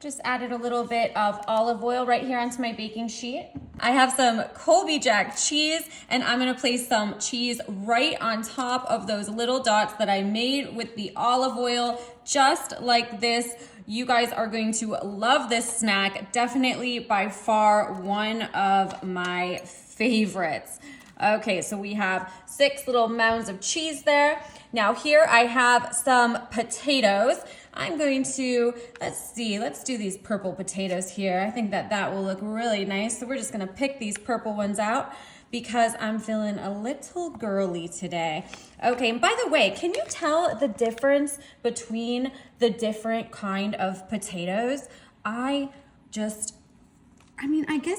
Just added a little bit of olive oil right here onto my baking sheet. I have some Colby Jack cheese, and I'm gonna place some cheese right on top of those little dots that I made with the olive oil, just like this. You guys are going to love this snack. Definitely by far one of my favorites. Okay, so we have 6 little mounds of cheese there. Now here I have some potatoes. I'm going to, let's do these purple potatoes here. I think that will look really nice. So we're just gonna pick these purple ones out because I'm feeling a little girly today. Okay, and by the way, can you tell the difference between the different kind of potatoes? I guess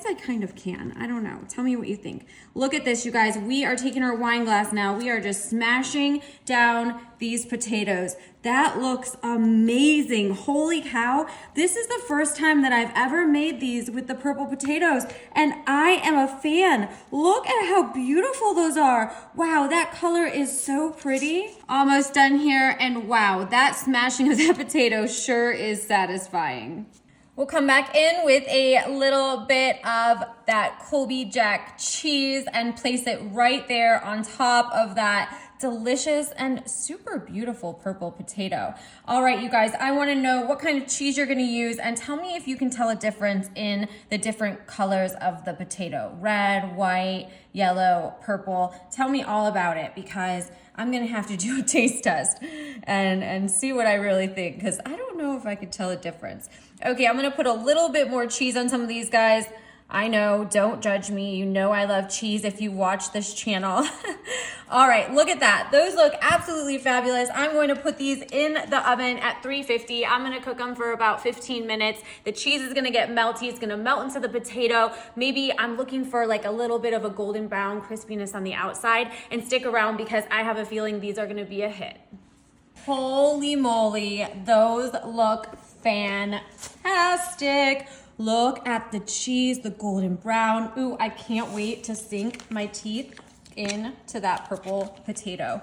I kind of can. I don't know. Tell me what you think. Look at this, you guys. We are taking our wine glass now. We are just smashing down these potatoes. That looks amazing. Holy cow. This is the first time that I've ever made these with the purple potatoes, and I am a fan. Look at how beautiful those are. Wow, that color is so pretty. Almost done here, and wow, that smashing of that potato sure is satisfying. We'll come back in with a little bit of that Colby Jack cheese and place it right there on top of that delicious and super beautiful purple potato. All right, you guys, I wanna know what kind of cheese you're gonna use, and tell me if you can tell a difference in the different colors of the potato. Red, white, yellow, purple. Tell me all about it, because I'm gonna have to do a taste test and see what I really think, because I don't know if I could tell a difference. Okay, I'm gonna put a little bit more cheese on some of these guys. I know, don't judge me. You know I love cheese if you watch this channel. All right, look at that. Those look absolutely fabulous. I'm going to put these in the oven at 350. I'm gonna cook them for about 15 minutes. The cheese is gonna get melty. It's gonna melt into the potato. Maybe I'm looking for like a little bit of a golden brown crispiness on the outside, and stick around because I have a feeling these are gonna be a hit. Holy moly, those look fantastic. Look at the cheese, the golden brown. Ooh, I can't wait to sink my teeth into that purple potato.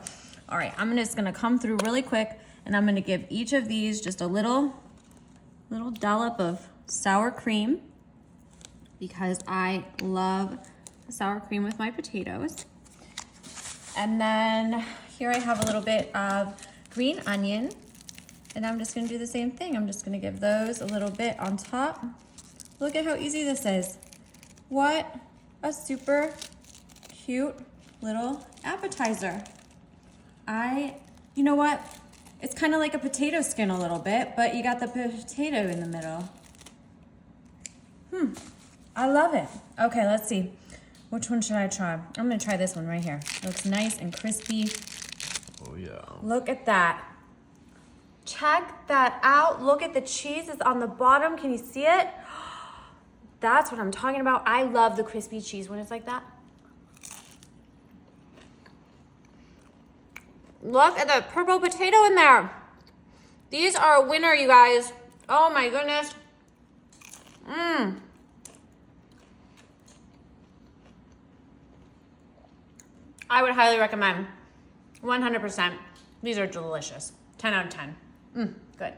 All right, I'm just gonna come through really quick, and I'm gonna give each of these just a little dollop of sour cream, because I love sour cream with my potatoes. And then here I have a little bit of green onion, and I'm just gonna do the same thing. I'm just gonna give those a little bit on top. Look at how easy this is. What a super cute little appetizer. You know what? It's kind of like a potato skin a little bit, but you got the potato in the middle. I love it. Okay, let's see. Which one should I try? I'm gonna try this one right here. It looks nice and crispy. Oh yeah. Look at that. Check that out. Look at the cheese. It's on the bottom. Can you see it? That's what I'm talking about. I love the crispy cheese when it's like that. Look at the purple potato in there. These are a winner, you guys. Oh my goodness. I would highly recommend. 100%. These are delicious. 10 out of 10. Good.